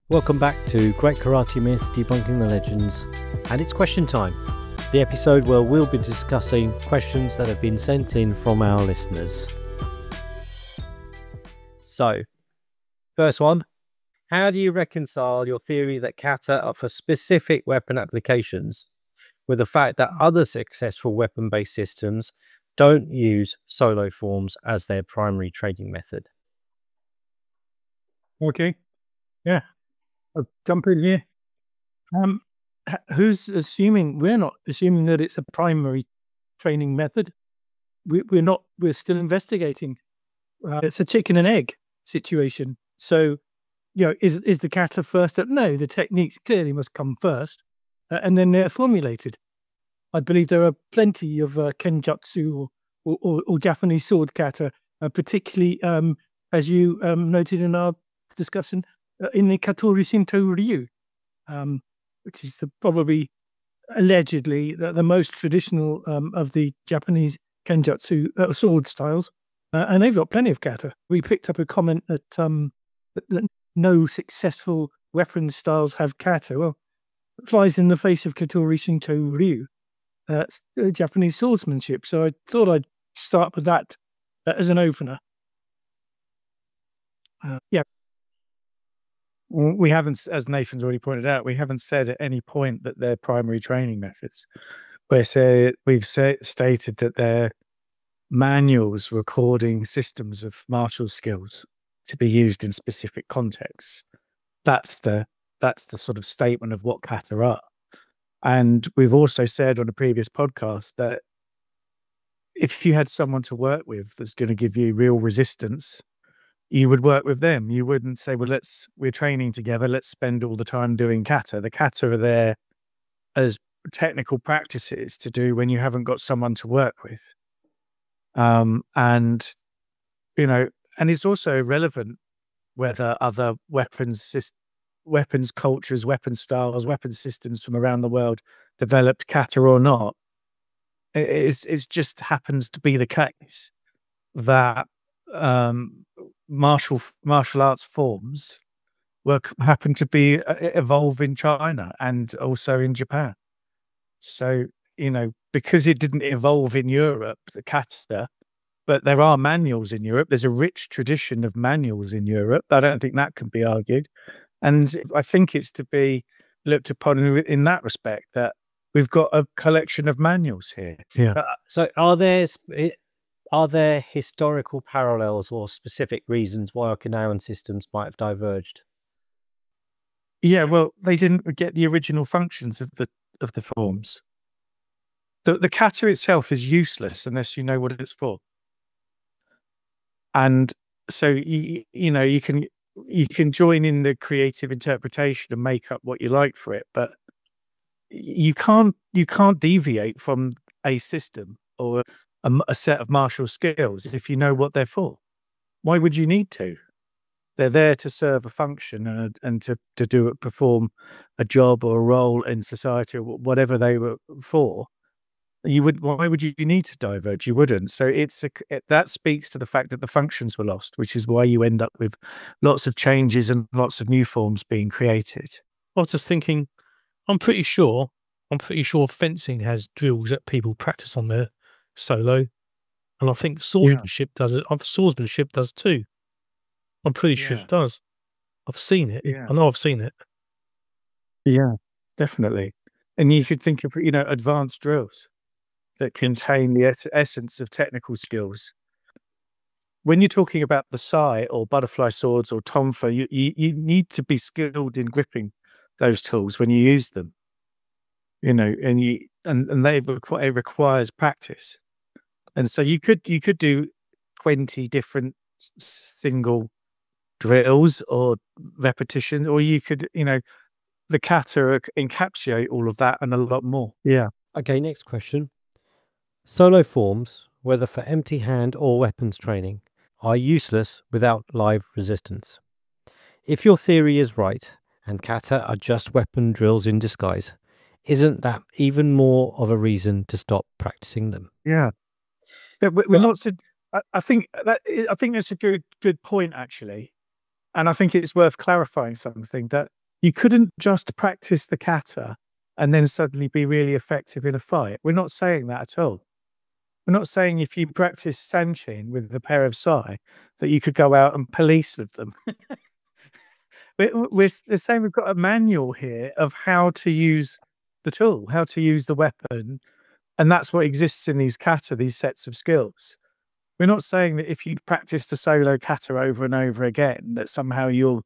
Welcome back to Great Karate Myths, Debunking the Legends, and it's question time, the episode where we'll be discussing questions that have been sent in from our listeners. So, first one, how do you reconcile your theory that kata are for specific weapon applications with the fact that other successful weapon-based systems don't use solo forms as their primary training method? Okay, yeah. I'll jump in here. Who's assuming? We're not assuming that it's a primary training method. We're still investigating. It's a chicken and egg situation. So, is the kata first? No, the techniques clearly must come first, and then they're formulated. I believe there are plenty of kenjutsu or Japanese sword kata, particularly as you noted in our discussion, in the Ko-do Ryu, which is probably allegedly the most traditional of the Japanese kenjutsu sword styles, and they've got plenty of kata. We picked up a comment that no successful weapon styles have kata. Well, it flies in the face of Ko-do Ryu, Japanese swordsmanship. So I thought I'd start with that as an opener. Yeah. We haven't, as Nathan's already pointed out, we haven't said at any point that they're primary training methods. We've stated that they're manuals recording systems of martial skills to be used in specific contexts. That's the sort of statement of what kata are. And we've also said on a previous podcast that if you had someone to work with that's going to give you real resistance, you would work with them. You wouldn't say, well, we're training together, let's spend all the time doing kata. The kata are there as technical practices to do when you haven't got someone to work with. And it's also relevant whether other weapons cultures, weapon styles, weapon systems from around the world developed kata or not. It just happens to be the case that martial arts forms happen to be evolve in China and also in Japan. So, because it didn't evolve in Europe, the kata, but there are manuals in Europe. There's a rich tradition of manuals in Europe. I don't think that can be argued. And I think it's to be looked upon in that respect, that we've got a collection of manuals here. Yeah. So are there historical parallels or specific reasons why Okinawan systems might have diverged? Yeah, well, they didn't get the original functions of the forms. The kata itself is useless unless you know what it's for. And so you can join in the creative interpretation and make up what you like for it, but you can't deviate from a system or a set of martial skills if you know what they're for. Why would you need to? They're there to serve a function and to perform a job or a role in society or whatever they were for. Why would you need to diverge? You wouldn't. So that speaks to the fact that the functions were lost, which is why you end up with lots of changes and lots of new forms being created. I was just thinking, I'm pretty sure fencing has drills that people practice on their solo, and I think swordsmanship does it. Swordsmanship does too. I'm pretty sure it does. I've seen it. Yeah. I know I've seen it. Yeah, definitely. And you could think of advanced drills that contain the essence of technical skills. When you're talking about the sai or butterfly swords or tonfa, you need to be skilled in gripping those tools when you use them. And it requires practice. And so you could do 20 different single drills or repetition, or you could, the kata encapsulate all of that and a lot more. Yeah. Okay, next question. Solo forms, whether for empty hand or weapons training, are useless without live resistance. If your theory is right, and kata are just weapon drills in disguise, isn't that even more of a reason to stop practicing them? Yeah. We're not. I think that's a good point, actually, and I think it's worth clarifying something that You couldn't just practice the kata and then suddenly be really effective in a fight. We're not saying that at all. We're not saying if you practice sanchin with a pair of sai that you could go out and police with them. We're saying we've got a manual here of how to use the tool, how to use the weapon, and that's what exists in these kata, these sets of skills. We're not saying that if you practice the solo kata over and over again, that somehow you'll,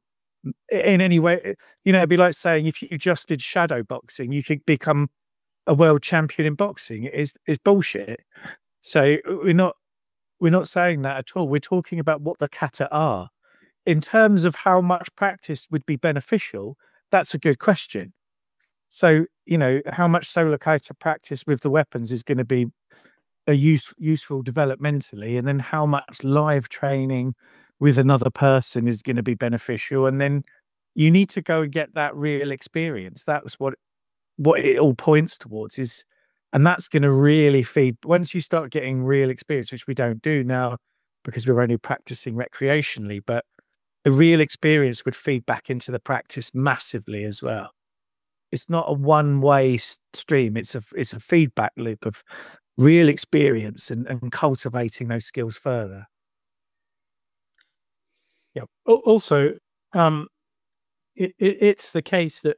in any way, it'd be like saying if you just did shadow boxing, you could become a world champion in boxing. Is bullshit. So we're not saying that at all. We're talking about what the kata are. In terms of how much practice would be beneficial, that's a good question. So, how much solo kata practice with the weapons is going to be a useful developmentally, and then how much live training with another person is going to be beneficial, and then you need to go and get that real experience. That's what it all points towards is, and that's going to really feed once you start getting real experience, which we don't do now because we're only practicing recreationally, but the real experience would feed back into the practice massively as well. It's not a one-way stream. It's a feedback loop of real experience and cultivating those skills further. Yeah. Also, it's the case that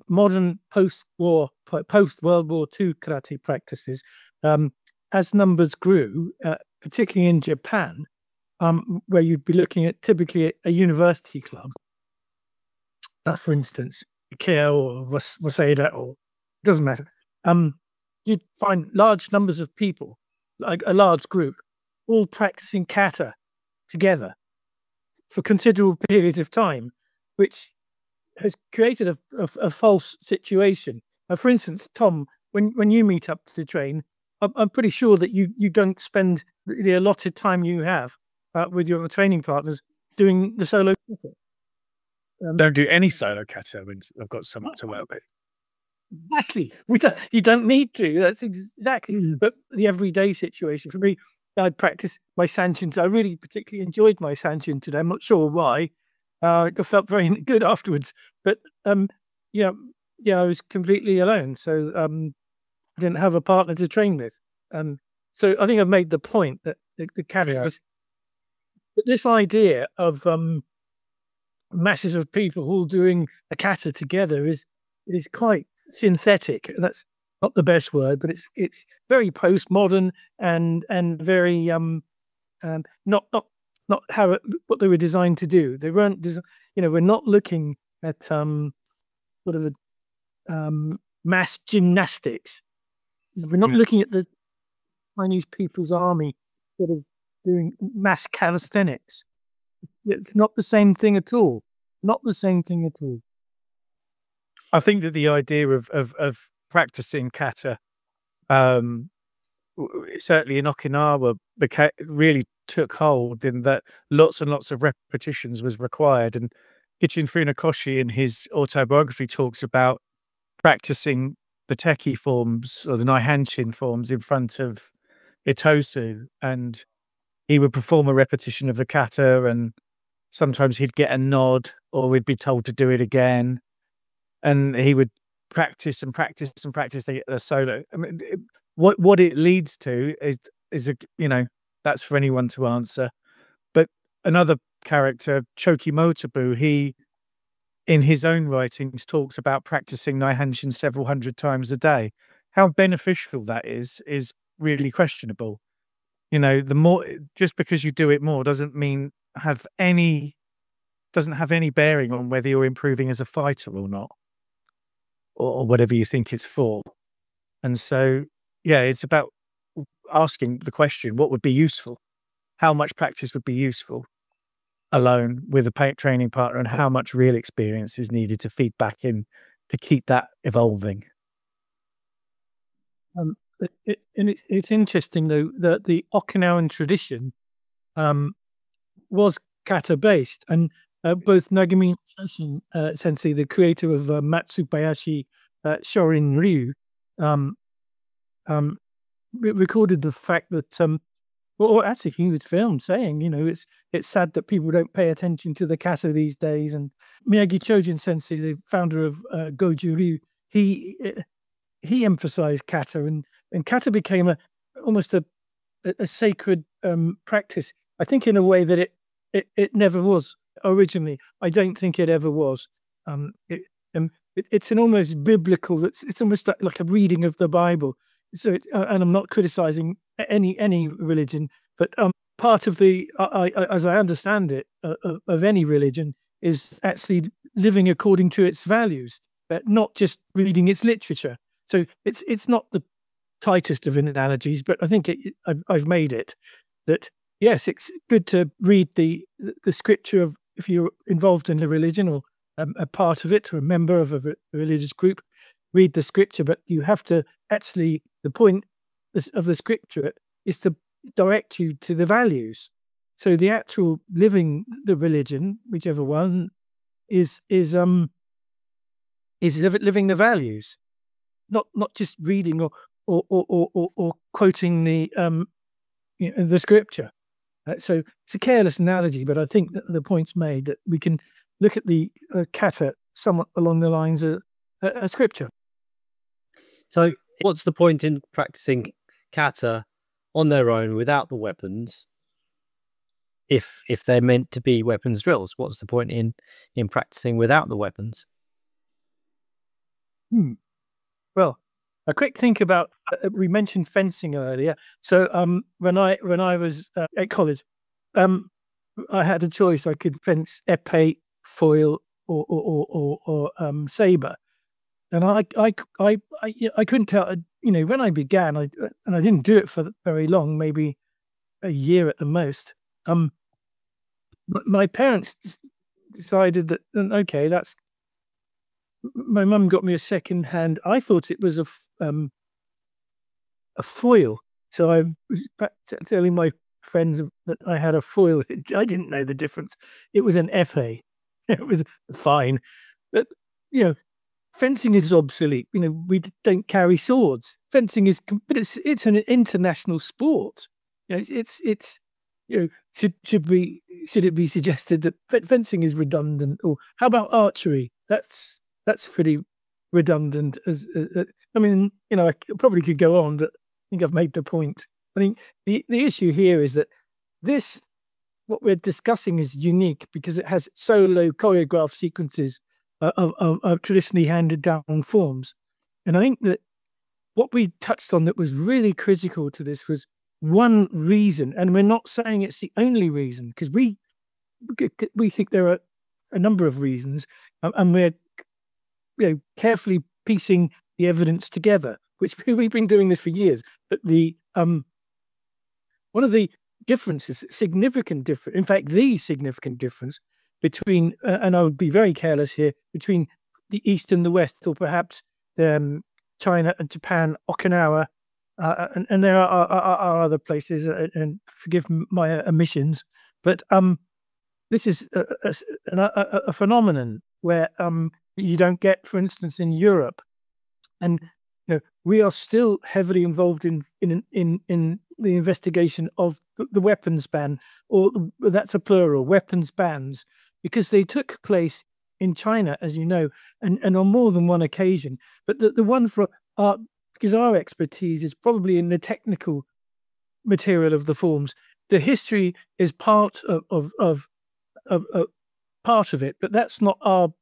modern post-World War II karate practices, as numbers grew, particularly in Japan, where you'd be looking at typically a university club, for instance, Ikea or Waseda, or doesn't matter. You'd find large numbers of people, like a large group, all practicing kata together for considerable periods of time, which has created a false situation. For instance, Tom, when you meet up to train, I'm pretty sure that you don't spend the allotted time you have with your training partners doing the solo kata. Don't do any solo kata when I've got someone to work with. Exactly. You don't need to. That's exactly. But the everyday situation for me, I practice my sanchin. I really particularly enjoyed my sanchin today. I'm not sure why. I felt very good afterwards. But yeah, I was completely alone, so I didn't have a partner to train with. So I think I've made the point that the kata is. But this idea of masses of people all doing a kata together is quite synthetic. That's not the best word, but it's very postmodern and very not how what they were designed to do. They weren't we're not looking at sort of mass gymnastics. We're not looking at the Chinese People's Army sort of doing mass calisthenics. It's not the same thing at all. Not the same thing at all. I think that the idea of practicing kata, certainly in Okinawa, really took hold in that lots and lots of repetitions was required. And Gichin Funakoshi in his autobiography talks about practicing the teki forms or the Naihanshin forms in front of Itosu, and he would perform a repetition of the kata, and sometimes he'd get a nod or we'd be told to do it again, and he would practice and practice and practice the solo. I mean, what it leads to is that's for anyone to answer. But another character, Choki Motobu, he in his own writings talks about practicing Naihanshin several hundred times a day. How beneficial that is really questionable. The more, just because you do it more doesn't have any bearing on whether you're improving as a fighter or not, or whatever you think it's for. And so, yeah, it's about asking the question, what would be useful? How much practice would be useful alone with a training partner, and how much real experience is needed to feed back in to keep that evolving? And it's interesting though that the Okinawan tradition was kata based, and both Nagami Shoshin Sensei, the creator of Matsubayashi Shorin Ryu, recorded the fact that Well, actually, he was filmed saying, it's sad that people don't pay attention to the kata these days. And Miyagi Chojin Sensei, the founder of Ko-do Ryu, he emphasized kata, and kata became almost a sacred practice. I think in a way that it never was originally. I don't think it ever was. It's an almost biblical. It's almost like a reading of the Bible. So, and I'm not criticizing any religion, but part of the, as I understand it, of any religion is actually living according to its values, but not just reading its literature. So it's not the tightest of analogies, but I think I've made it that yes, it's good to read the scripture of, if you're involved in a religion or a part of it or a member of a religious group, read the scripture, but you have to actually, the point of the scripture is to direct you to the values. So the actual living the religion, whichever one, is living the values, not just reading or quoting the the scripture. So it's a careless analogy, but I think that the point's made that we can look at the kata somewhat along the lines of scripture. So, what's the point in practicing kata on their own without the weapons? If they're meant to be weapons drills, what's the point in practicing without the weapons? Well, a quick think about we mentioned fencing earlier. So when I was at college, I had a choice. I could fence epee, foil, or saber, and I couldn't tell. When I began, and I didn't do it for very long, maybe a year at the most. My parents decided that okay, that's. My mum got me a second hand. I thought it was a foil, so I was telling my friends that I had a foil. I didn't know the difference. It was an epee. It was fine, but fencing is obsolete. We don't carry swords. Fencing is, but it's an international sport. It's should it be suggested that fencing is redundant? Or how about archery? That's pretty redundant. I mean, I probably could go on, but I think I've made the point. I think the issue here is that what we're discussing is unique because it has solo choreographed sequences of traditionally handed down forms. And I think that what we touched on that was really critical to this was one reason, and we're not saying it's the only reason, because we think there are a number of reasons, and we're carefully piecing the evidence together, which we've been doing this for years. But the one of the differences, significant difference, in fact, the significant difference between, and I would be very careless here, between the East and the West, or perhaps China and Japan, Okinawa, and there are other places, and forgive my omissions, but this is a phenomenon where you don't get, for instance, in Europe, and we are still heavily involved in the investigation of the weapons ban, or that's a plural, weapons bans, because they took place in China, as you know, and on more than one occasion. But the one for because our expertise is probably in the technical material of the forms. The history is part of part of it, but that's not our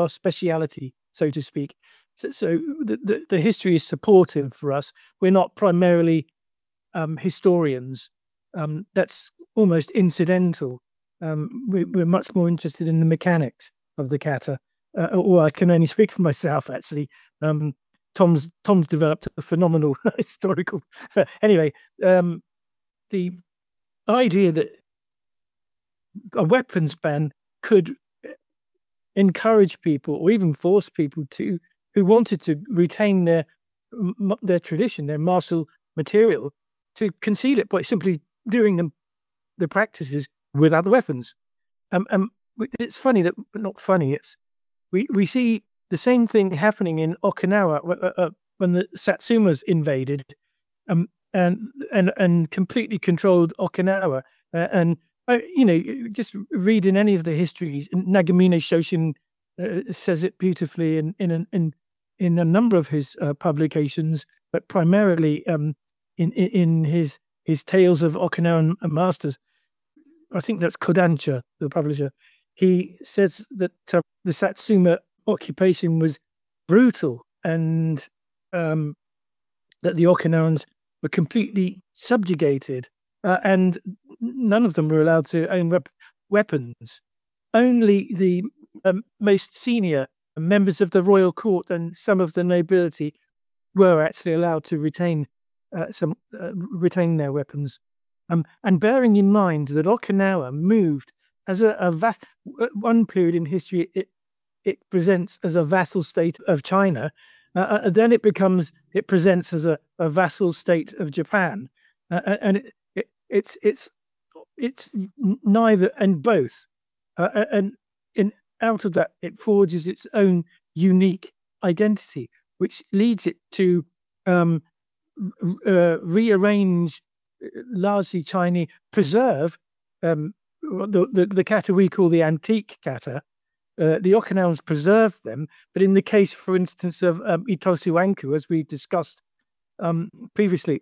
speciality, so to speak. So the history is supportive for us. We're not primarily historians. That's almost incidental. We're much more interested in the mechanics of the kata. Or I can only speak for myself, actually. Tom's developed a phenomenal historical. Anyway, the idea that a weapons ban could encourage people, or even force people who wanted to retain their tradition, their martial material, to conceal it by simply doing the practices with other weapons. It's funny that, not funny. It's we see the same thing happening in Okinawa when the Satsumas invaded. and completely controlled Okinawa. And just reading any of the histories, Nagamine Shoshin says it beautifully in a number of his publications, but primarily in his tales of Okinawan masters. I think that's Kodansha, the publisher. He says that the Satsuma occupation was brutal, and that the Okinawans were completely subjugated, and none of them were allowed to own weapons. Only the most senior members of the royal court and some of the nobility were actually allowed to retain their weapons. And bearing in mind that Okinawa moved as a vast, one period in history, it presents as a vassal state of China. Then it presents as a vassal state of Japan, and it's neither and both, and out of that it forges its own unique identity, which leads it to rearrange largely Chinese, preserve the kata we call the antique kata. The Okinawans preserved them, but in the case, for instance, of Itosu Anku, as we discussed previously,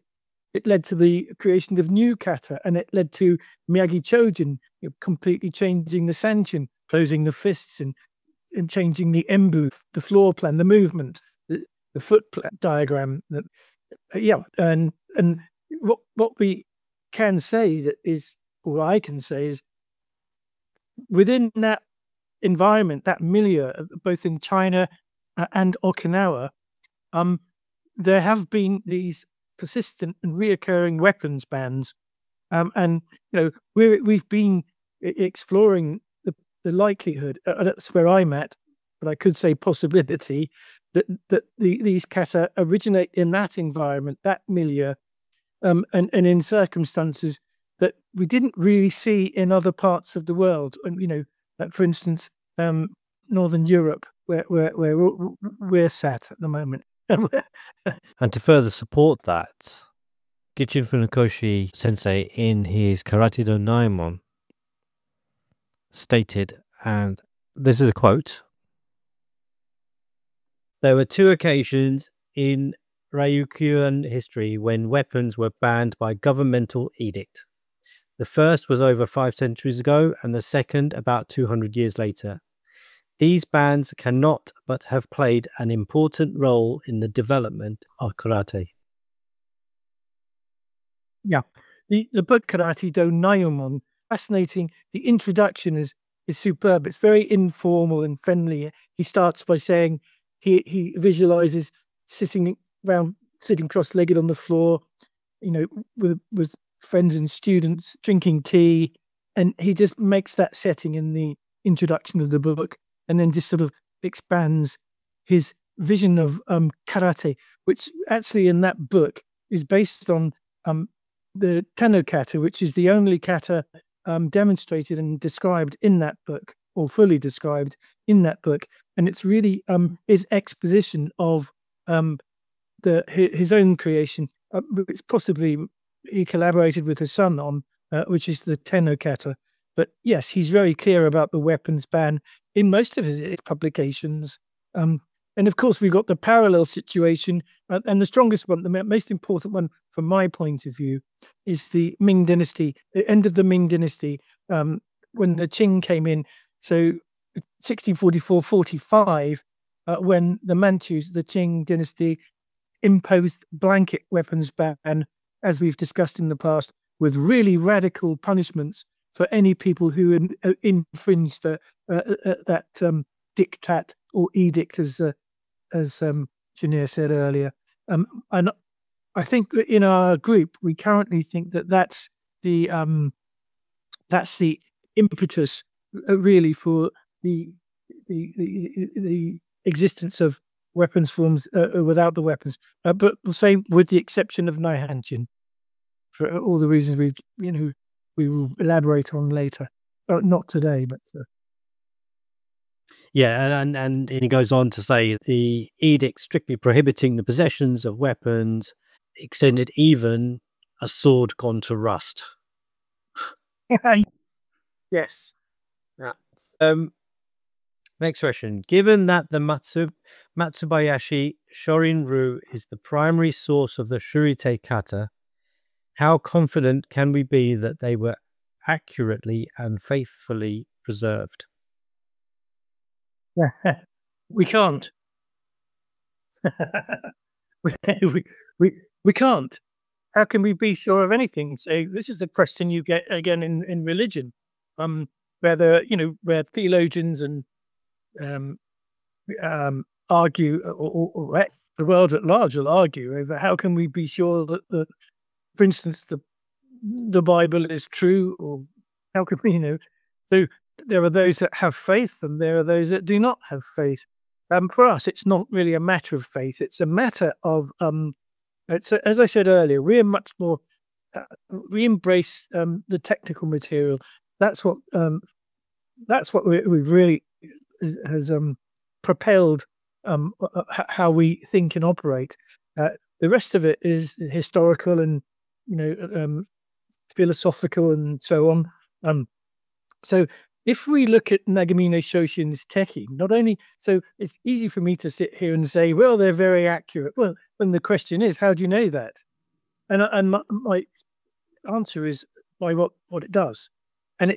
it led to the creation of new kata, and it led to Miyagi Chojin completely changing the sanchin, closing the fists, and changing the embu, the floor plan, the movement, the foot diagram. And what we can say that is, or I can say is, within that environment, that milieu, both in China and Okinawa, there have been these persistent and reoccurring weapons bans, and we've been exploring the likelihood. That's where I'm at, but I could say possibility that these kata originate in that environment, that milieu, and in circumstances that we didn't really see in other parts of the world. And like for instance, Northern Europe, where we're sat at the moment. And to further support that, Gichin Funakoshi sensei in his Karate do Naimon stated, and this is a quote: "There were two occasions in Ryukyuan history when weapons were banned by governmental edict. The first was over 5 centuries ago, and the second about 200 years later. These bans cannot but have played an important role in the development of karate." Yeah, the book Karate do Naimon, fascinating. The introduction is superb. It's very informal and friendly. He starts by saying he visualizes sitting cross-legged on the floor, with friends and students drinking tea, and he just makes that setting in the introduction of the book, and then just sort of expands his vision of karate, which actually in that book is based on the Tenno kata, which is the only kata demonstrated and described in that book, or fully described in that book. And it's really his exposition of his own creation, which possibly he collaborated with his son on, which is the Tenno kata. But yes, he's very clear about the weapons ban in most of his publications. And of course, we've got the parallel situation, and the strongest one, the most important one from my point of view, is the Ming Dynasty, the end of the Ming Dynasty, when the Qing came in. So 1644-45, when the Manchus, the Qing Dynasty, imposed blanket weapons ban, as we've discussed in the past, with really radical punishments for any people who infringed that diktat or edict, as Janir said earlier. And I think in our group, we currently think that that's the impetus really for the existence of weapons forms without the weapons. But we'll say, with the exception of Naihanshin, for all the reasons we will elaborate on later. Not today, but yeah, and he goes on to say the edict strictly prohibiting the possessions of weapons extended even a sword gone to rust. Yes. Next question. Given that the Matsubayashi Shorin-ryu is the primary source of the Shurite kata, how confident can we be that they were accurately and faithfully preserved? We can't. we can't. How can we be sure of anything? So this is a question you get again in religion, where theologians and argue, or the world at large will argue over how can we be sure that for instance, the Bible is true, or how can we, So there are those that have faith, and there are those that do not have faith. For us, it's not really a matter of faith; it's a matter of as I said earlier, we're much more. We embrace the technical material. That's what we really has propelled how we think and operate. The rest of it is historical and philosophical and so on. So if we look at Nagamine Shoshin's Teki, not only so it's easy for me to sit here and say, well, they're very accurate. Well, when the question is, how do you know that? And my answer is by what it does, and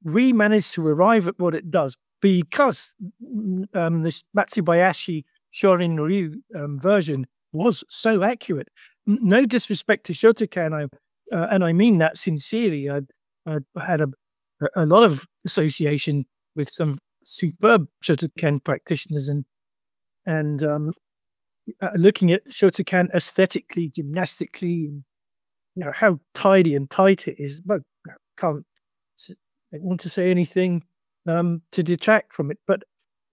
we managed to arrive at what it does because this Matsubayashi Shorin-ryu version was so accurate. No disrespect to Shotokan, and I mean that sincerely. I had a lot of association with some superb Shotokan practitioners, and looking at Shotokan aesthetically, gymnastically, how tidy and tight it is. But I want to say anything to detract from it. But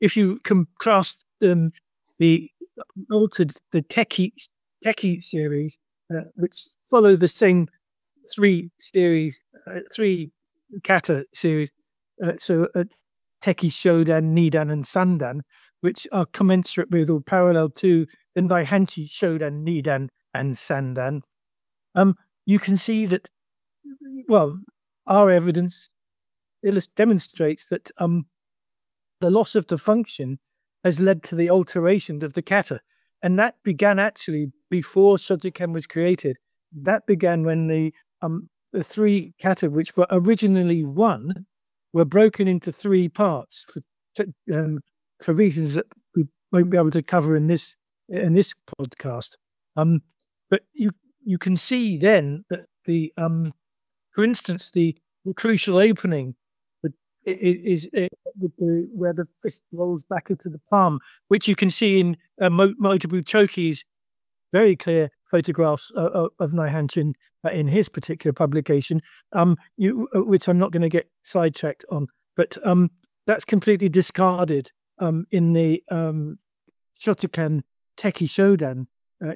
if you contrast the Teki series, which follow the same three kata series, so Teki, Shodan, Nidan, and Sandan, which are commensurate with or parallel to the Naihanchi, Shodan, Nidan, and Sandan. You can see that, well, our evidence demonstrates that the loss of the function has led to the alteration of the kata. And that began actually before Shotokan was created. That began when the three kata, which were originally one, were broken into three parts for reasons that we won't be able to cover in this podcast. But you can see then that for instance, the crucial opening is where the fist rolls back into the palm, which you can see in Motobu Choki's very clear photographs of Naihanchin in his particular publication, which I'm not going to get sidetracked on, but that's completely discarded in the Shotokan Teki Shodan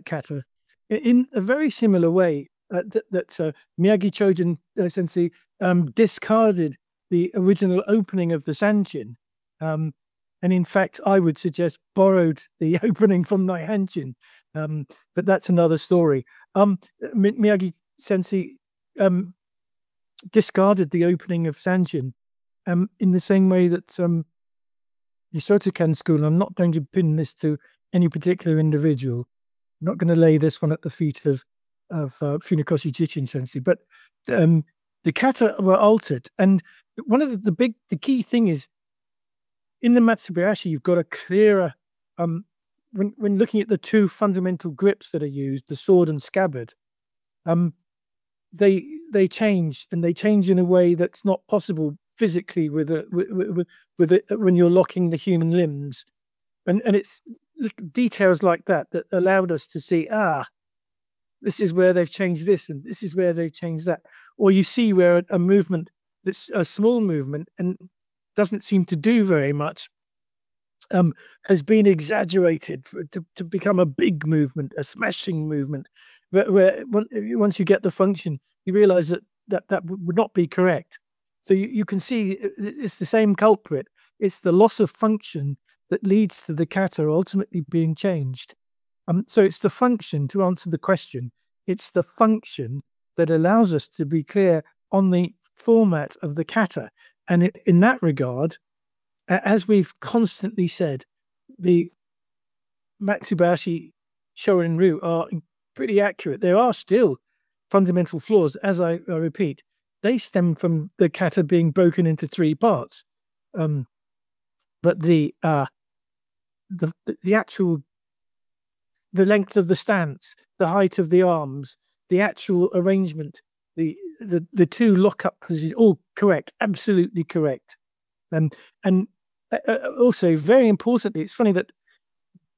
kata in a very similar way that Miyagi Chojun sensei discarded the original opening of the Sanchin, and in fact, I would suggest borrowed the opening from Naihanchin, but that's another story. Miyagi sensei discarded the opening of Sanchin in the same way that the Shotokan school. I'm not going to pin this to any particular individual. I'm not going to lay this one at the feet of Funakoshi Jichin sensei, but the kata were altered, and one of the key thing is in the Matsubayashi, you've got a clearer when looking at the two fundamental grips that are used, the sword and scabbard, they change, and they change in a way that's not possible physically with when you're locking the human limbs, and it's little details like that allowed us to see, this is where they've changed this, and this is where they've changed that. Or you see where a movement that's a small movement and doesn't seem to do very much has been exaggerated to become a big movement, a smashing movement. Where once you get the function, you realize that would not be correct. So you can see it's the same culprit. It's the loss of function that leads to the kata ultimately being changed. So it's the function, to answer the question, it's the function that allows us to be clear on the format of the kata. And in that regard, as we've constantly said, the Matsubashi, Shorin Ryu are pretty accurate. There are still fundamental flaws, as I repeat. They stem from the kata being broken into 3 parts. But the actual, the length of the stance, the height of the arms, the actual arrangement, the 2 lockup positions, all correct, absolutely correct. And also, very importantly, it's funny that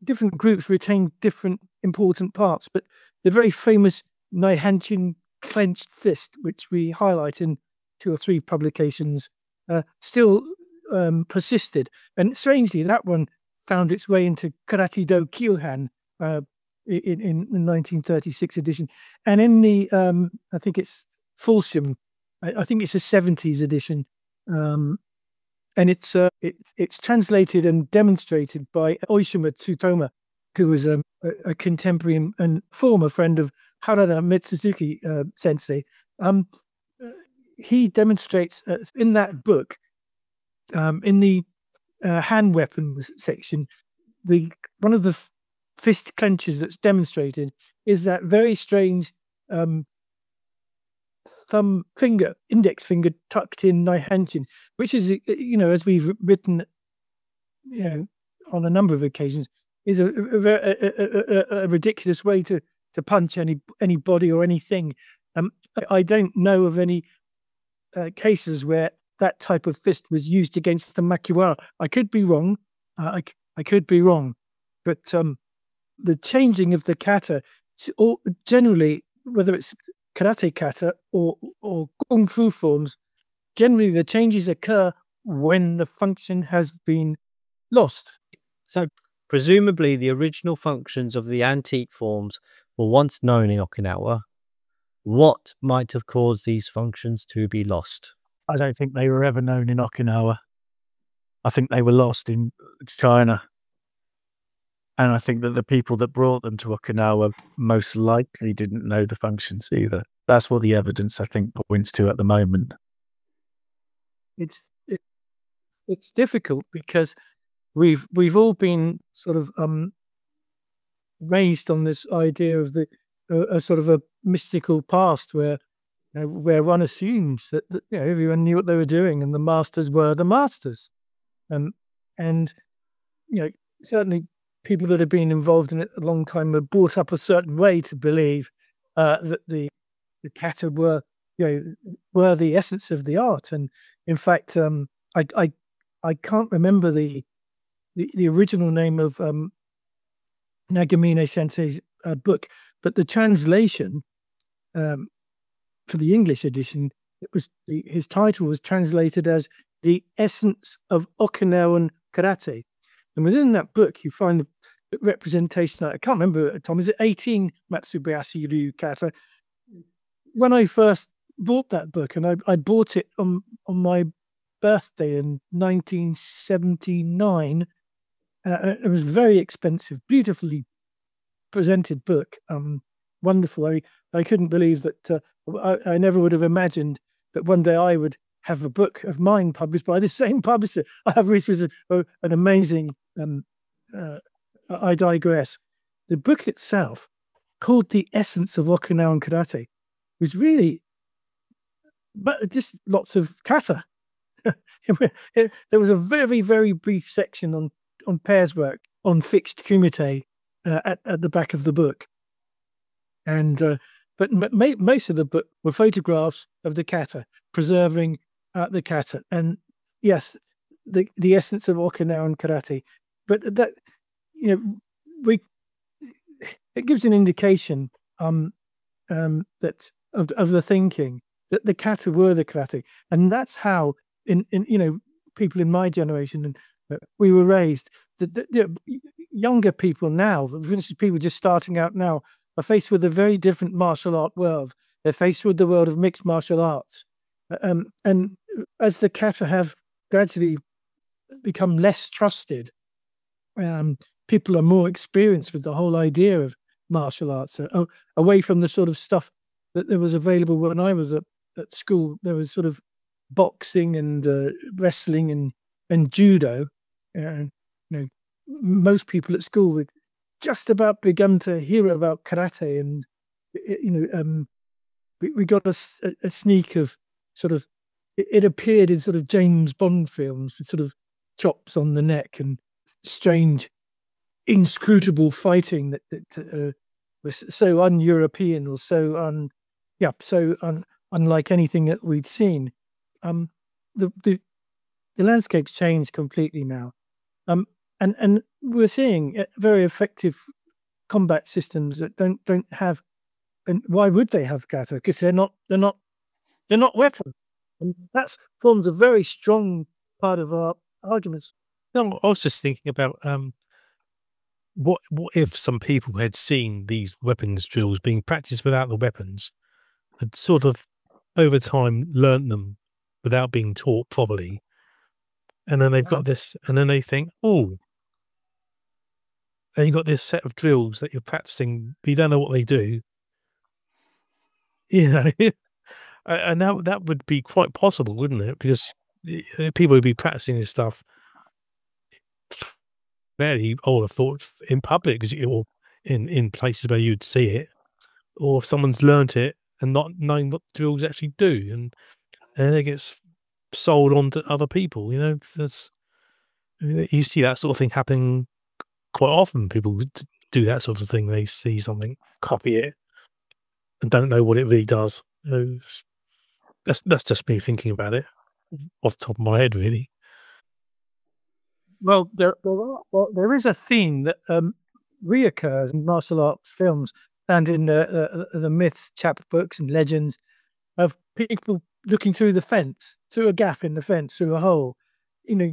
different groups retain different important parts, but the very famous Naihanchin clenched fist, which we highlight in 2 or 3 publications, still persisted. And strangely, that one found its way into Karate Do Kyohan in the 1936 edition. And in the, I think it's Fulsham, I think it's a 70s edition, and it's translated and demonstrated by Oishima Tsutoma, who was a contemporary and former friend of Harada Mitsuzuki sensei. He demonstrates in that book, in the hand weapons section, one of the fist clenches that's demonstrated is that very strange index finger tucked in Naihanchin, which is, as we've written, on a number of occasions, is a ridiculous way to punch any body or anything. I don't know of any cases where that type of fist was used against the Makiwara. I could be wrong. I could be wrong, but the changing of the kata, or generally, whether it's karate kata or kung fu forms, generally the changes occur when the function has been lost. So presumably the original functions of the antique forms were once known in Okinawa. What might have caused these functions to be lost? I don't think they were ever known in Okinawa. I think they were lost in China. And I think that the people that brought them to Okinawa most likely didn't know the functions either. That's what the evidence, I think, points to at the moment. It's difficult because we've all been sort of raised on this idea of a sort of a mystical past where one assumes that everyone knew what they were doing and the masters were the masters, and certainly people that have been involved in it a long time are brought up a certain way to believe that the kata were the essence of the art. And in fact, I can't remember the original name of Nagamine Sensei's book, but the translation for the English edition, his title was translated as "The Essence of Okinawan Karate." And within that book, you find the representation. I can't remember, Tom, is it 18 Matsubashi Ryu kata? When I first bought that book, and I bought it on my birthday in 1979, it was very expensive, beautifully presented book, wonderful. I couldn't believe that. I never would have imagined that one day I would have a book of mine published by the same publisher. Which was an amazing. I digress. The book itself, called "The Essence of Okinawan Karate," was really, but just lots of kata. There was a very, very brief section on pairs work, on fixed kumite at the back of the book, and but most of the book were photographs of the kata, preserving the kata, and yes, the essence of Okinawan karate. But that it gives an indication that of the thinking that the kata were the karate, and that's how in people in my generation and we were raised. The younger people now, for instance, people just starting out now, are faced with a very different martial art world. They're faced with the world of mixed martial arts, and as the kata have gradually become less trusted, people are more experienced with the whole idea of martial arts, away from the sort of stuff that there was available when I was at school. There was sort of boxing and wrestling and judo. And most people at school had just about begun to hear about karate, and we got a sneak of sort of it appeared in sort of James Bond films with sort of chops on the neck and strange, inscrutable fighting that was so un-European or so unlike anything that we'd seen. The landscape's changed completely now, and we're seeing very effective combat systems that don't have. And why would they have kata? Because they're not weapons. And that forms a very strong part of our arguments. No, I was just thinking about what if some people had seen these weapons drills being practiced without the weapons, had sort of over time learnt them without being taught properly, and then they've got this, and then they think, oh, and you've got this set of drills that you're practicing, but you don't know what they do. You know, and that would be quite possible, wouldn't it? Because people would be practicing this stuff fairly, I would have thought, in public, or in places where you'd see it, or if someone's learnt it and not knowing what drills actually do, and it gets sold on to other people. You see that sort of thing happening quite often. People do that sort of thing. They see something, copy it, and don't know what it really does. That's just me thinking about it off the top of my head, really. Well, there is a theme that reoccurs in martial arts films and in the myths, chapbooks, and legends of people looking through the fence, through a gap in the fence, through a hole,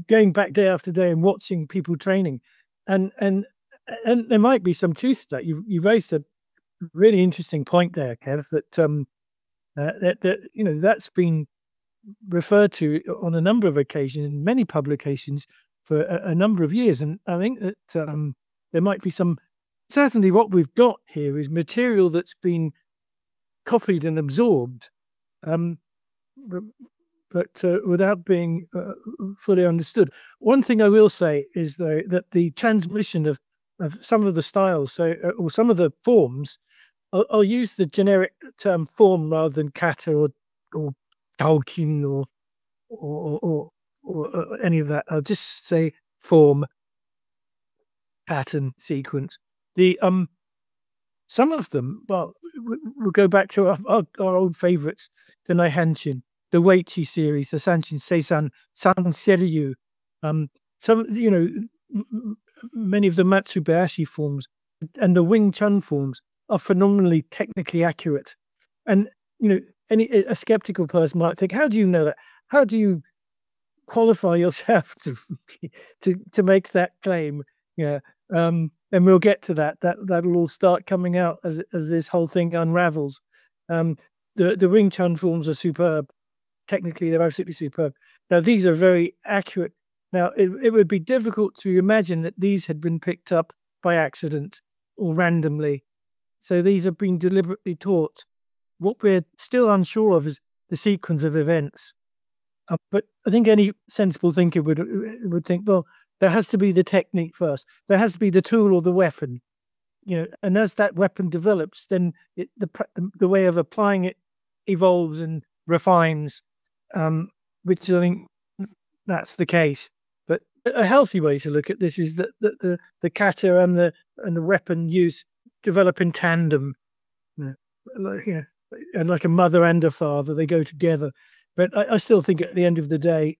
going back day after day and watching people training, and there might be some truth to that. You raised a really interesting point there, Kev, that that's been referred to on a number of occasions in many publications for a number of years, and I think that there might be some. Certainly, what we've got here is material that's been copied and absorbed, but without being fully understood. One thing I will say is, though, that the transmission of some of the styles, or some of the forms, I'll use the generic term form rather than kata or Tolkien or any of that. I'll just say form, pattern, sequence. The some of them, well, we'll go back to our old favourites, the Naihanshin, the Weichi series, the Sanshin Seisan, Sanseryu, some, many of the Matsubayashi forms and the Wing Chun forms are phenomenally technically accurate. And a skeptical person might think, how do you know that? How do you qualify yourself to make that claim? And we'll get to that. That'll all start coming out as this whole thing unravels. The Wing Chun forms are superb. Technically, they're absolutely superb. Now, these are very accurate. Now, it would be difficult to imagine that these had been picked up by accident or randomly. So these have been deliberately taught. What we're still unsure of is the sequence of events. But I think any sensible thinker would think, well, there has to be the technique first. There has to be the tool or the weapon, and as that weapon develops, then the way of applying it evolves and refines, which I think that's the case. But a healthy way to look at this is that the kata and the weapon use develop in tandem, and like a mother and a father, they go together. But I still think at the end of the day,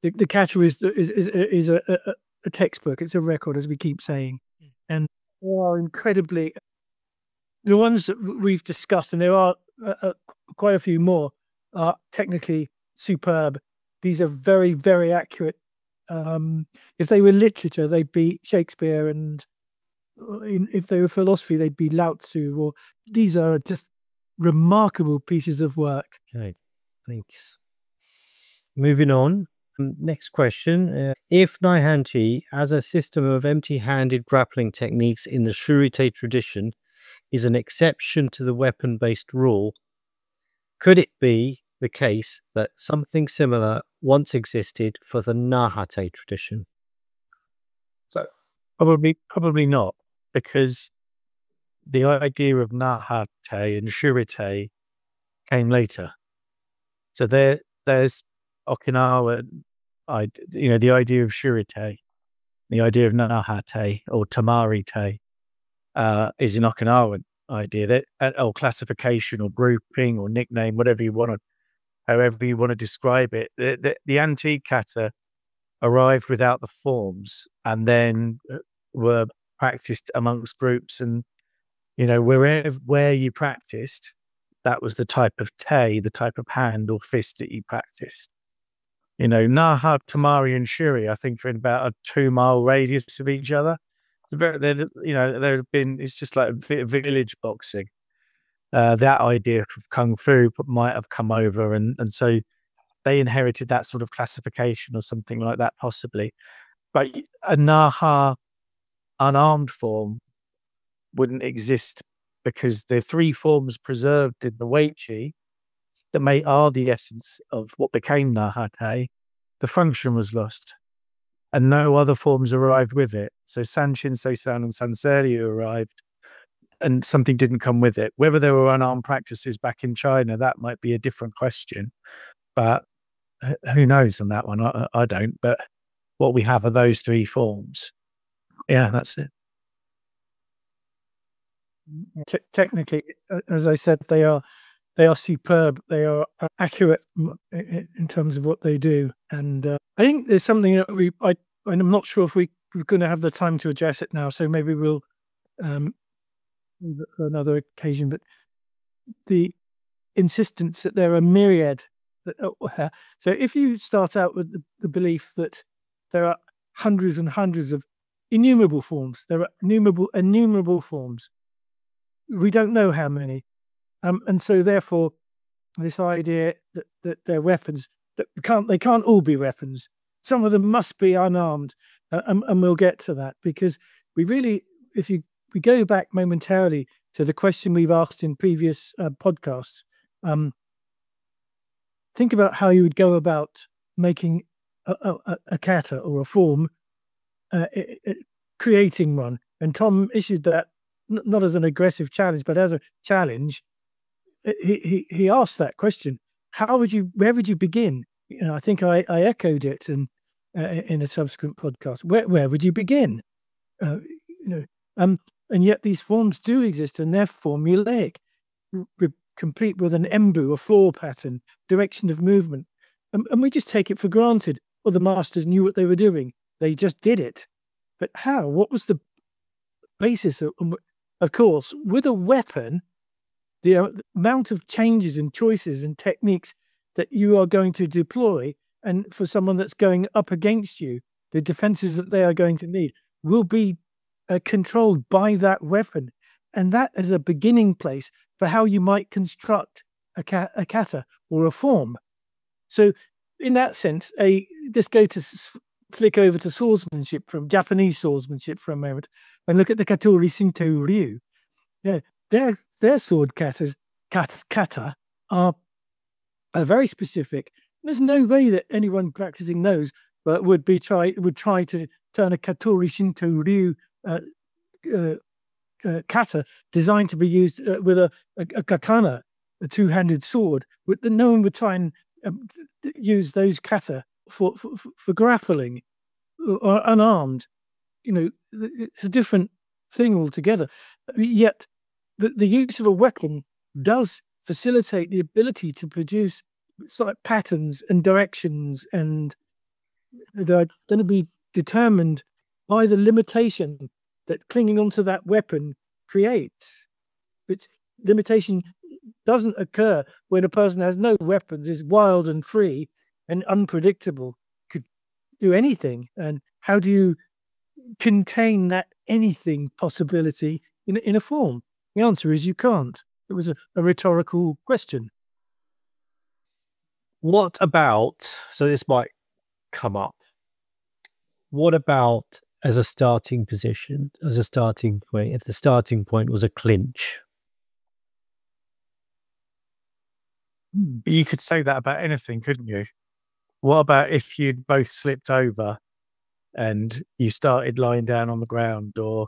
the kata is a textbook. It's a record, as we keep saying, and they are incredibly. The ones that we've discussed, and there are quite a few more, are technically superb. These are very, very accurate. If they were literature, they'd be Shakespeare, and if they were philosophy, they'd be Lao Tzu. Or these are just remarkable pieces of work. Okay, thanks. Moving on, Next question. If Naihanchi, as a system of empty-handed grappling techniques in the Shurite tradition, is an exception to the weapon-based rule, could it be the case that something similar once existed for the Nahate tradition? So probably not, because the idea of Nahate and Shurite came later. So there's Okinawa, the idea of Shurite, the idea of Nahate or Tamarite is an Okinawan idea, that or classification or grouping or nickname, whatever you want to, however you want to describe it. The antique kata arrived without the forms and then were practiced amongst groups, and where you practiced, that was the type of te, the type of hand or fist that you practiced. Naha, Tamari, and Shuri, I think, are in about a 2-mile radius of each other. It's just like village boxing. That idea of kung fu might have come over, and so they inherited that sort of classification or something like that, possibly. But a Naha unarmed form wouldn't exist, because the 3 forms preserved in the Weichi that are the essence of what became Nahate, the function was lost, and no other forms arrived with it. So Sanshin, Seisan, and Sanseiryu arrived, and something didn't come with it. Whether there were unarmed practices back in China, that might be a different question. But who knows on that one? I don't. But what we have are those 3 forms. Yeah, that's it. Technically, as I said, they are superb. They are accurate in terms of what they do. And I think there's something that I'm not sure if we're going to have the time to address it now. So maybe we'll for another occasion. But the insistence that there are myriad. So if you start out with the belief that there are hundreds and hundreds of innumerable forms, there are innumerable forms. We don't know how many. And so therefore, this idea that they're weapons, that they can't all be weapons. Some of them must be unarmed, and we'll get to that, because we really, if we go back momentarily to the question we've asked in previous podcasts, think about how you would go about making a kata or a form, creating one. And Tom issued that not as an aggressive challenge, but as a challenge. He asked that question: where would you begin? I think I echoed it in a subsequent podcast. Where would you begin? And yet these forms do exist, and they're formulaic, complete with an embu, a floor pattern, direction of movement, and we just take it for granted. Well, the masters knew what they were doing; they just did it. But how? What was the basis? Of course, with a weapon, the amount of changes and choices and techniques that you are going to deploy, and for someone that's going up against you, the defenses that they are going to need will be controlled by that weapon. And that is a beginning place for how you might construct a kata or a form. So in that sense, let's go to flick over to swordsmanship, from Japanese swordsmanship for a moment, and look at the Katori Shinto Ryu. Yeah, their sword kata are very specific. There's no way that anyone practicing those would try to turn a Katori Shinto Ryu kata designed to be used with a katana, a 2-handed sword. No one would try and use those kata for grappling or unarmed. It's a different thing altogether. Yet the use of a weapon does facilitate the ability to produce patterns and directions, and they're going to be determined by the limitation that clinging onto that weapon creates. But limitation doesn't occur when a person has no weapons, is wild and free and unpredictable, could do anything. And how do you contain that anything possibility in a form? The answer is you can't. It was a rhetorical question. What about, so this might come up, what about as a starting position, as a starting point, if the starting point was a clinch? You could say that about anything, couldn't you? What about if you'd both slipped over and you started lying down on the ground? Or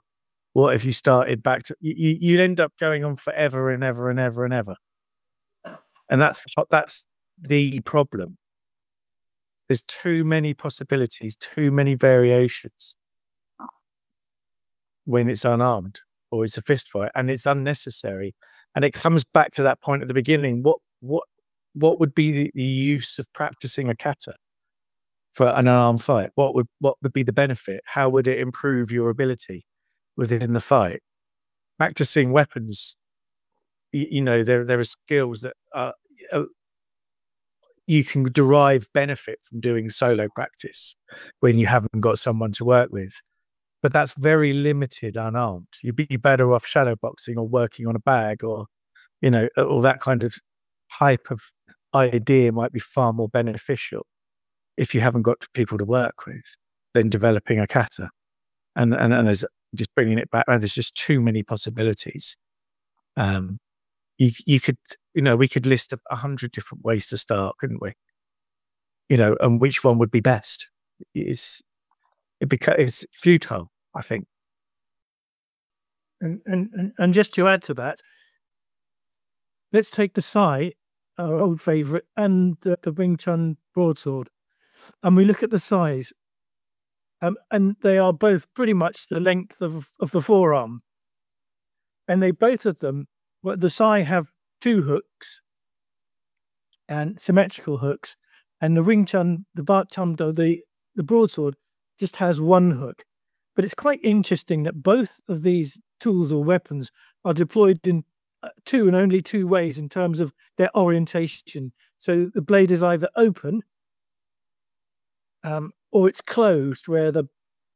what if you started back to, you'd end up going on forever and ever and ever and ever. And that's the problem. There's too many possibilities, too many variations when it's unarmed or it's a fist fight, and it's unnecessary. And it comes back to that point at the beginning. What would be the use of practicing a kata for an unarmed fight? What would be the benefit? How would it improve your ability within the fight? Practicing weapons, there are skills that you can derive benefit from doing solo practice when you haven't got someone to work with. But that's very limited unarmed. You'd be better off shadow boxing or working on a bag, or all that kind of type of idea might be far more beneficial if you haven't got people to work with than developing a kata. And there's just bringing it back, there's just too many possibilities. You could, we could list 100 different ways to start, couldn't we? And which one would be best? It's futile, I think. And just to add to that, let's take the sai, our old favorite, and the Wing Chun broadsword, and we look at the size, and they are both pretty much the length of the forearm, and they both of them. Well, the sai have 2 hooks and symmetrical hooks, and the Wing Chun, the Bak Chun Do, the broadsword, just has 1 hook. But it's quite interesting that both of these tools or weapons are deployed in 2 and only 2 ways in terms of their orientation. So the blade is either open or it's closed, where the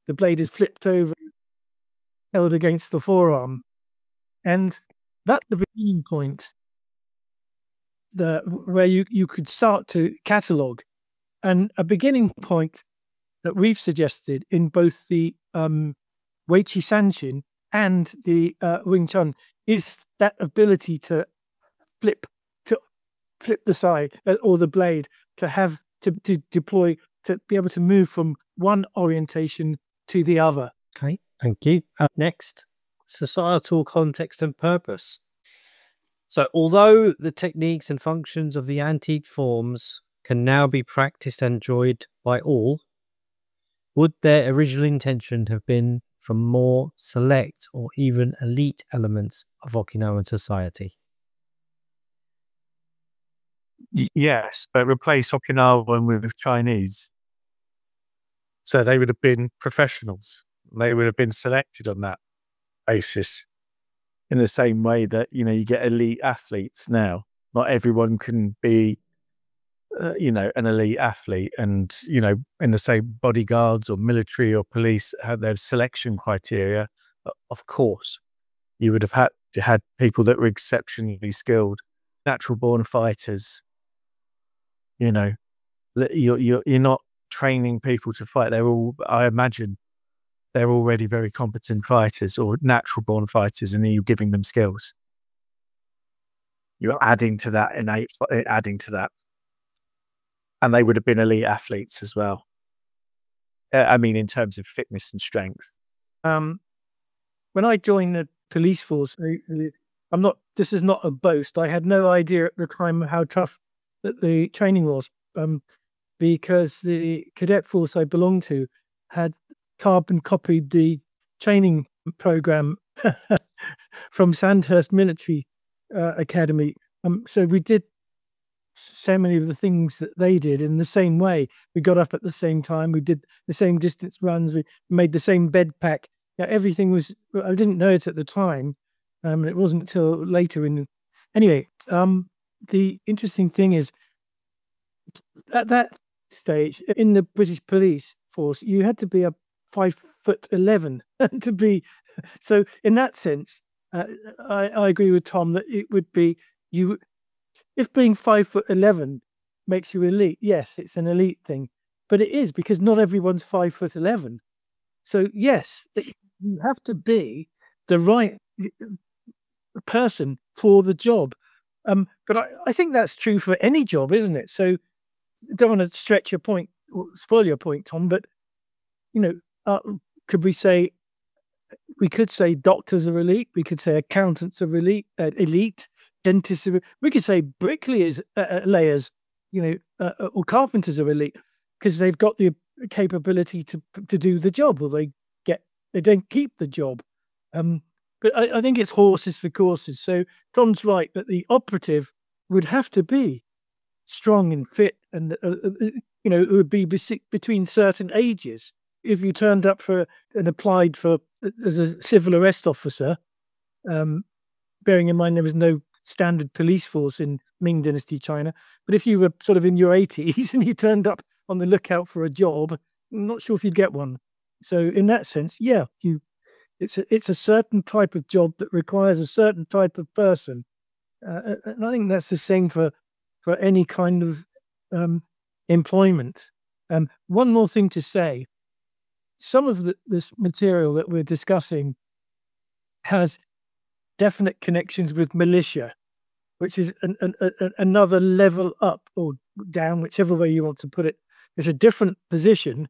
blade is flipped over, held against the forearm. And that's the beginning point where you could start to catalogue. And a beginning point that we've suggested in both the Wei Chi Sanshin and the Wing Chun is that ability to flip the sai or the blade, to deploy, to be able to move from one orientation to the other. Okay, thank you. Next, societal context and purpose. So although the techniques and functions of the antique forms can now be practiced and enjoyed by all, would their original intention have been for more select or even elite elements of Okinawan society? Yes, but replace Okinawan with Chinese. So they would have been professionals. They would have been selected on that basis, in the same way that, you get elite athletes now. Not everyone can be, an elite athlete, and, in the same bodyguards or military or police had their selection criteria. Of course, you would have had people that were exceptionally skilled, natural born fighters. You're not training people to fight. I imagine they're already very competent fighters or natural born fighters, and then you're giving them skills. You're adding to that, and they would have been elite athletes as well. I mean, in terms of fitness and strength. When I joined the police force, this is not a boast. I had no idea at the time how tough that the training was, because the cadet force I belonged to had carbon copied the training program from Sandhurst Military Academy. So we did so many of the things that they did in the same way. We got up at the same time. We did the same distance runs. We made the same bed pack. Everything was. I didn't know it at the time. It wasn't until later Anyway, the interesting thing is, at that stage in the British police force, you had to be a 5'11" to be. So in that sense, I agree with Tom that it would be if being 5'11" makes you elite. Yes, it's an elite thing, but it is, because not everyone's 5'11". So yes, you have to be the right person for the job. But I think that's true for any job, isn't it? So don't want to stretch your point or spoil your point, Tom, but could we say, we could say doctors are elite, we could say accountants are elite, dentists are, we could say bricklayers, layers, or carpenters are elite because they've got the capability to do the job, or they don't keep the job. But I think it's horses for courses. So Tom's right that the operative would have to be strong and fit, and it would be between certain ages. If you turned up and applied for as a civil arrest officer, bearing in mind there was no standard police force in Ming Dynasty China, but if you were sort of in your 80s and you turned up on the lookout for a job, I'm not sure if you'd get one. So in that sense, yeah, it's a certain type of job that requires a certain type of person, and I think that's the same for any kind of employment. One more thing to say: some of this material that we're discussing has definite connections with militia, which is another level up or down, whichever way you want to put it. It's a different position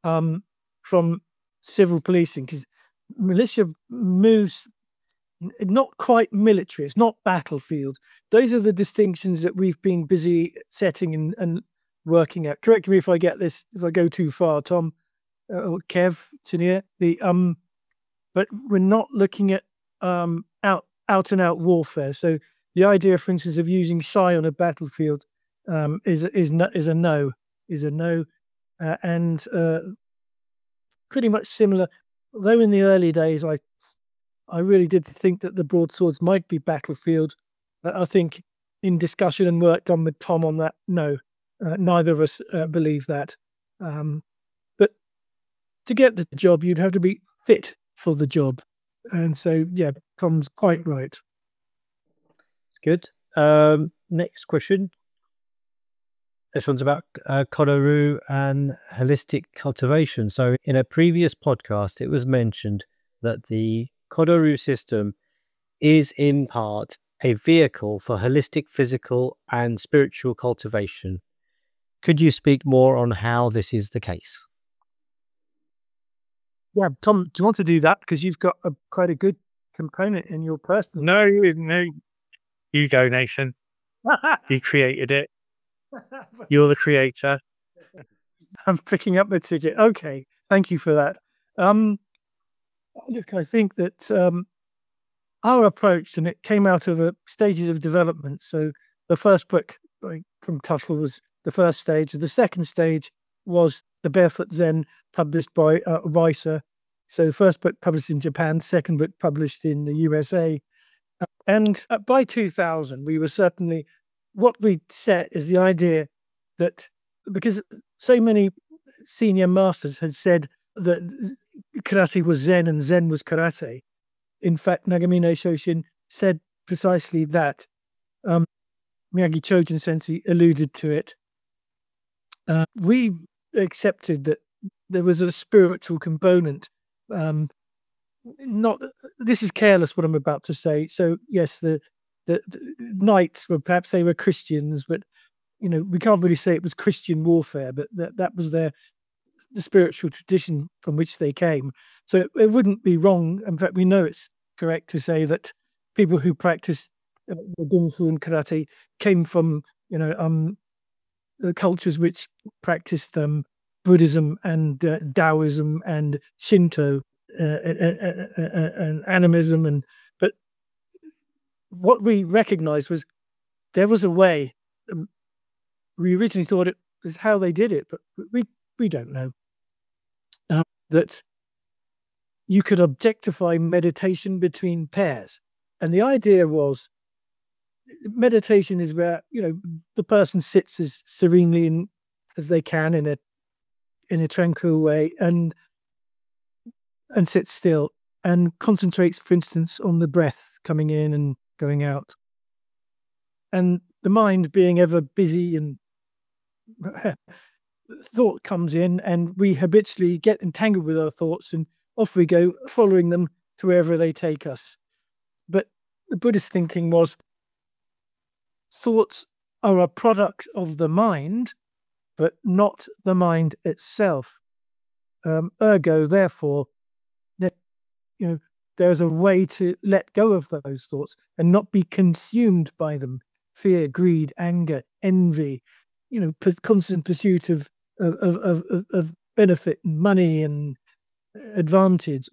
from civil policing, because militia moves not quite military. It's not battlefield. Those are the distinctions that we've been busy setting and working out. Correct me if I go too far, Tom or Kev, Tania. But we're not looking at out and out warfare. So the idea, for instance, of using psi on a battlefield is a no, and pretty much similar. Though in the early days, I really did think that the broadswords might be battlefield. I think in discussion and work done with Tom on that, no, neither of us believe that. But to get the job, you'd have to be fit for the job. And so, yeah, Tom's quite right. Good. Next question. This one's about Ko-do Ryu and holistic cultivation. So in a previous podcast, it was mentioned that the Ko-do Ryu system is in part a vehicle for holistic physical and spiritual cultivation. Could you speak more on how this is the case? Yeah, Tom, do you want to do that? Because you've got quite a good component in your personal. No, you go, Nathan. You created it. You're the creator. I'm picking up the ticket. Okay, thank you for that. Look, I think that our approach, and it came out of stages of development. So the first book from Tuttle was the first stage. The second stage was the Barefoot Zen, published by Weiser. So the first book published in Japan, second book published in the USA. And by 2000, we were certainly, what we set is the idea that, because so many senior masters had said that karate was Zen and Zen was karate. In fact, Nagamine Shoshin said precisely that. Miyagi Chojin Sensei alluded to it. We accepted that there was a spiritual component. This is careless what I'm about to say. So yes, the knights were, perhaps they were Christians, but we can't really say it was Christian warfare, but that was the spiritual tradition from which they came. So it wouldn't be wrong. In fact, we know it's correct to say that people who practice Kung Fu and karate came from cultures which practiced Buddhism and Taoism and Shinto and animism, but what we recognized was there was a way. We originally thought it was how they did it, but we don't know. That you could objectify meditation between pairs, and the idea was meditation is where the person sits as serenely as they can in a tranquil way and sits still and concentrates, for instance, on the breath coming in and going out, and the mind being ever busy and thought comes in and we habitually get entangled with our thoughts and off we go, following them to wherever they take us. But the Buddhist thinking was thoughts are a product of the mind, but not the mind itself. Ergo, therefore, there's a way to let go of those thoughts and not be consumed by them. Fear, greed, anger, envy, constant pursuit of benefit and money and advantage.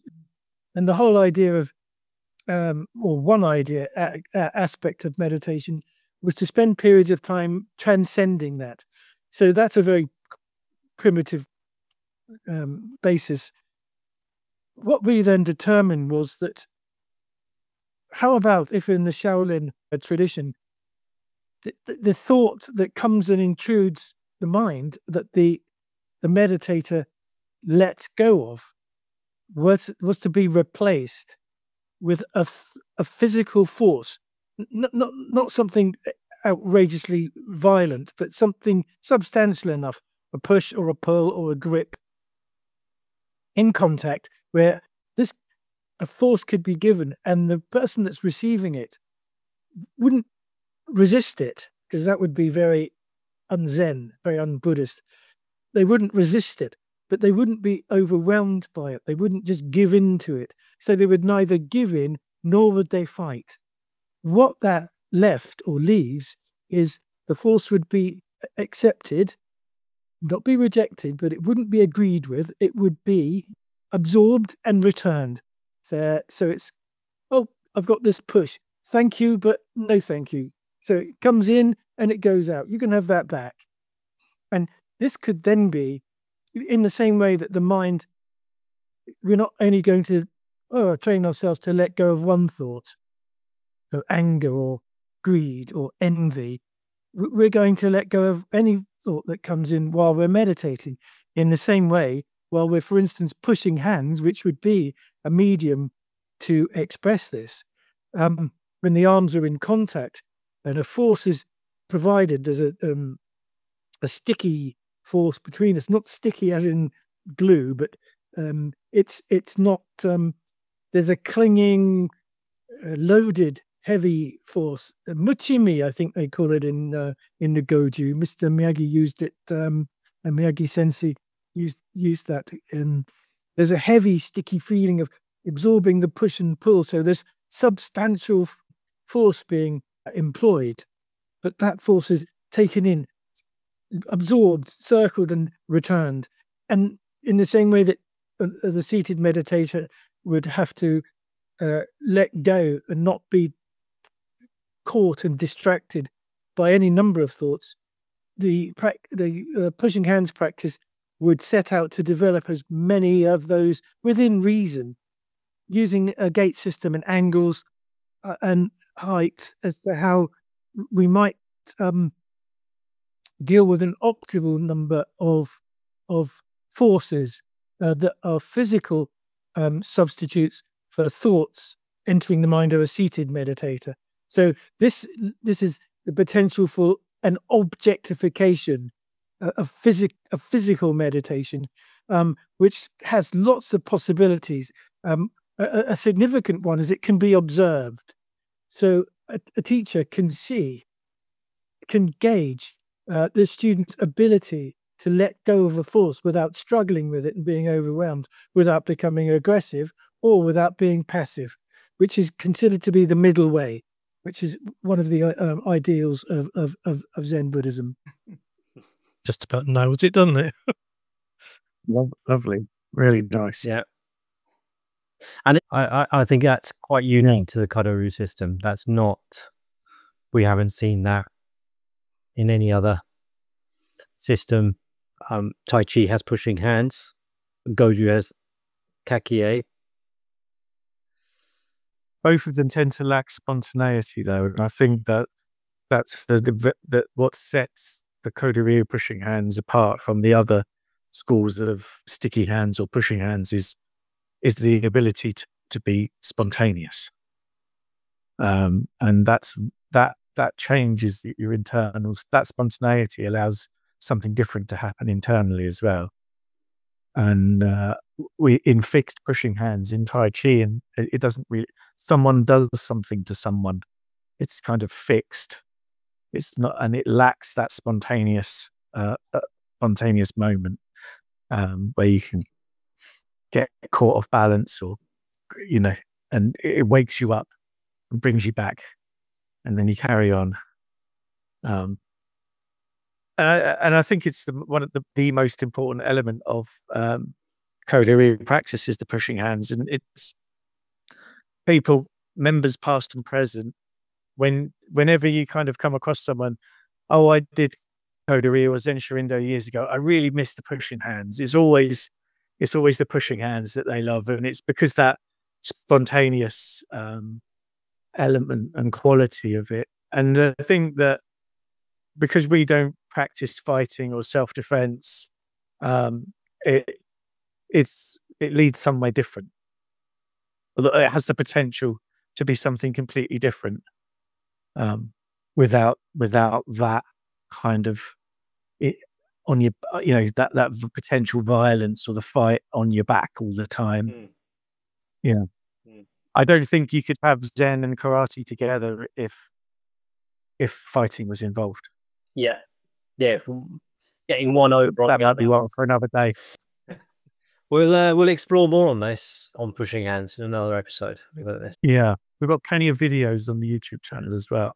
And the whole idea of, or one idea, aspect of meditation was to spend periods of time transcending that. So that's a very primitive basis. What we then determined was that, how about if in the Shaolin tradition, the thought that comes and intrudes the mind that the meditator lets go of was to be replaced with a physical force, not something outrageously violent, but something substantial enough, a push or a pull or a grip in contact, where a force could be given and the person that's receiving it wouldn't resist it, because that would be very un-Zen, very un-Buddhist. They wouldn't resist it, but they wouldn't be overwhelmed by it. They wouldn't just give in to it. So they would neither give in nor would they fight. What that left or leaves is the force would be accepted, not be rejected, but it wouldn't be agreed with. It would be absorbed and returned. So it's, oh, I've got this push. Thank you, but no thank you. So it comes in and it goes out. You can have that back. And this could then be in the same way that the mind, we're not only going to train ourselves to let go of one thought, so anger or greed or envy. We're going to let go of any thought that comes in while we're meditating. In the same way, while we're, for instance, pushing hands, which would be a medium to express this, when the arms are in contact and a force is provided, there's a sticky force between us, not sticky as in glue, but it's not, there's a clinging, loaded, heavy force. Muchimi, I think they call it in the Goju. Mr. Miyagi used it, Miyagi Sensei used that. There's a heavy, sticky feeling of absorbing the push and pull. So there's substantial force being employed, but that force is taken in, absorbed, circled, and returned. And in the same way that the seated meditator would have to let go and not be caught and distracted by any number of thoughts, the pushing hands practice would set out to develop as many of those within reason, using a gate system and angles and heights as to how we might deal with an optimal number of forces that are physical substitutes for thoughts entering the mind of a seated meditator. So this is the potential for an objectification of physical meditation, which has lots of possibilities. A significant one is it can be observed. So a teacher can gauge the student's ability to let go of a force without struggling with it and being overwhelmed, without becoming aggressive or without being passive, which is considered to be the middle way, which is one of the ideals of Zen Buddhism. Just about nails it, doesn't it? Lovely. Really nice. Yeah. And I think that's quite unique to the Ko-do Ryu system. That's not, we haven't seen that in any other system. Tai Chi has pushing hands. Goju has kakie. Both of them tend to lack spontaneity, though, and I think that's that what sets the Ko-do Ryu pushing hands apart from the other schools of sticky hands or pushing hands is the ability to be spontaneous, and that changes your internals. That spontaneity allows something different to happen internally as well. And we in fixed pushing hands in Tai Chi, and it doesn't really. Someone does something to someone, it's kind of fixed. It's not, and it lacks that spontaneous moment where you can get caught off balance, or and it wakes you up and brings you back, and then you carry on. And I think it's one of the most important element of Ko-do Ryu practice is the pushing hands, and it's people, members past and present. Whenever you kind of come across someone, oh, I did Ko-do Ryu or Zen Shurindo years ago, I really miss the pushing hands. It's always the pushing hands that they love, and it's because that spontaneous element and quality of it. And I think that because we don't practice fighting or self-defense, it leads somewhere different. It has the potential to be something completely different, without that kind of it on your, that potential violence or the fight on your back all the time. Yeah. I don't think you could have Zen and karate together if fighting was involved. Yeah. Getting one over. That might be one for another day. We'll explore more on this on pushing hands in another episode. Yeah, we've got plenty of videos on the YouTube channel as well.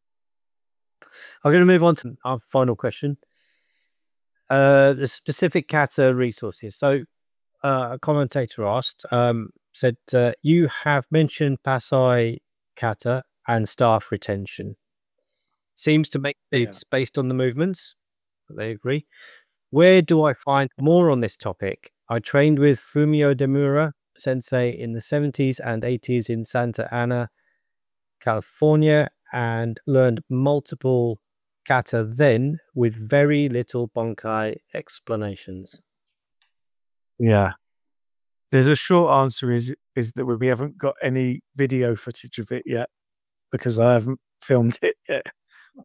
I'm going to move on to our final question. The specific kata resources. So, a commentator asked, said, you have mentioned Passai kata and staff retention. Seems to make sense based on the movements. They agree. Where do I find more on this topic? I trained with Fumio Demura sensei in the 70s and 80s in Santa Ana, California, and learned multiple kata then with very little bunkai explanations. Yeah. There's a short answer is that we haven't got any video footage of it yet because I haven't filmed it yet,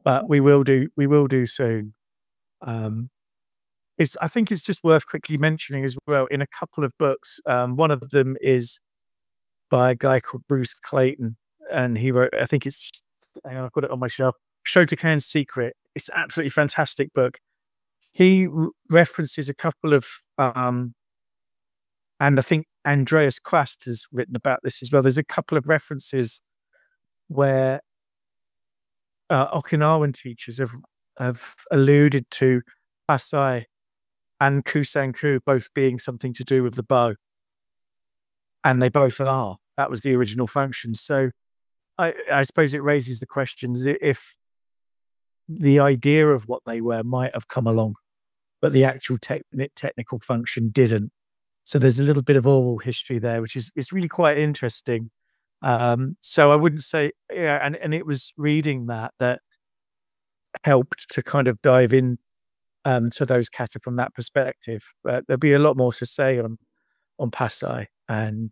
but we will do soon. I think it's just worth quickly mentioning as well, in a couple of books, one of them is by a guy called Bruce Clayton, and he wrote, I think it's, hang on, I've got it on my shelf, Shotokan's Secret. It's an absolutely fantastic book. He references a couple of, and I think Andreas Quast has written about this as well. There's a couple of references where Okinawan teachers have alluded to Passai and Kusanku both being something to do with the bow. And they both are. That was the original function. So I suppose it raises the questions if the idea of what they were might have come along, but the actual technical function didn't. So there's a little bit of oral history there, which is really quite interesting. So I wouldn't say, and it was reading that helped to kind of dive in to those kata from that perspective. But there'll be a lot more to say on Passai and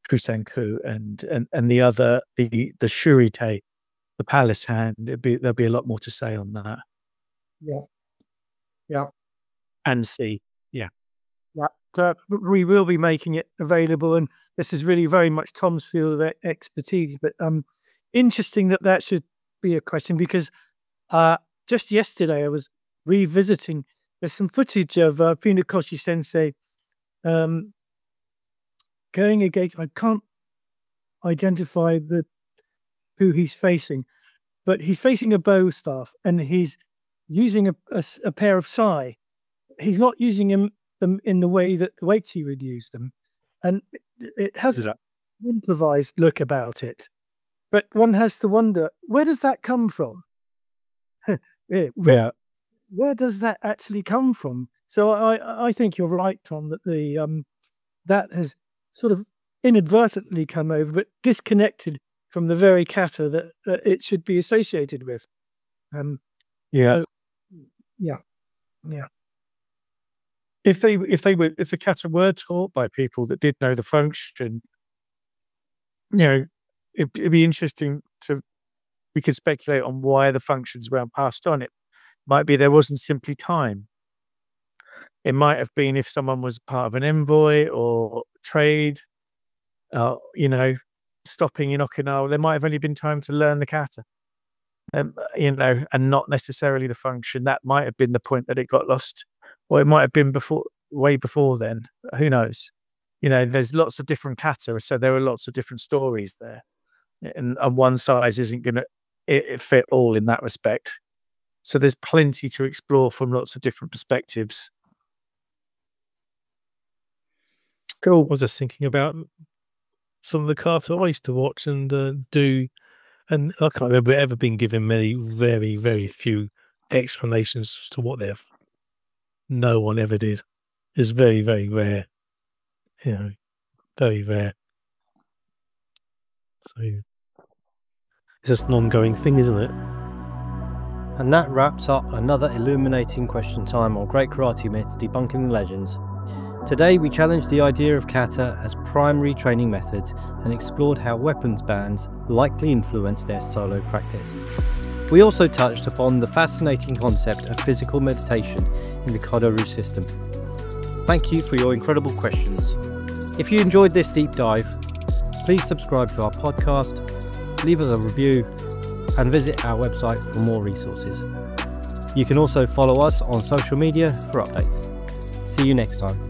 Kusanku and the other, the Shurite, the palace hand. There'll be a lot more to say on that. Yeah. And see. Yeah. We will be making it available, and this is really very much Tom's field of expertise. But interesting that should be a question, because just yesterday I was revisiting. There's some footage of Funakoshi Sensei going against. I can't identify who he's facing, but he's facing a bow staff, and he's using a pair of sai. He's not using them in the way that the Weiqi would use them, and it has an improvised look about it. But one has to wonder, where does that come from? Where does that actually come from? So I think you're right, Tom, that that has sort of inadvertently come over, but disconnected from the very kata that it should be associated with. If the kata were taught by people that did know the function, it'd be interesting we could speculate on why the functions weren't passed on. Might be there wasn't simply time. It might have been if someone was part of an envoy or trade, stopping in Okinawa, there might have only been time to learn the kata, and not necessarily the function. That might have been the point that it got lost, or it might have been way before then. Who knows? There's lots of different kata, so there are lots of different stories there, and one size isn't going to fit all in that respect. So there's plenty to explore from lots of different perspectives. Cool. I was just thinking about some of the kata I used to watch and do, and I can't remember ever being given many, very, very few explanations as to what they're. No one ever did. It's very, very rare. Very rare. So it's just an ongoing thing, isn't it? And that wraps up another illuminating question time on Great Karate Myths Debunking the Legends. Today we challenged the idea of kata as primary training methods and explored how weapons bans likely influence their solo practice. We also touched upon the fascinating concept of physical meditation in the Ko-do Ryu system. Thank you for your incredible questions. If you enjoyed this deep dive, please subscribe to our podcast, leave us a review, and visit our website for more resources. You can also follow us on social media for updates. See you next time.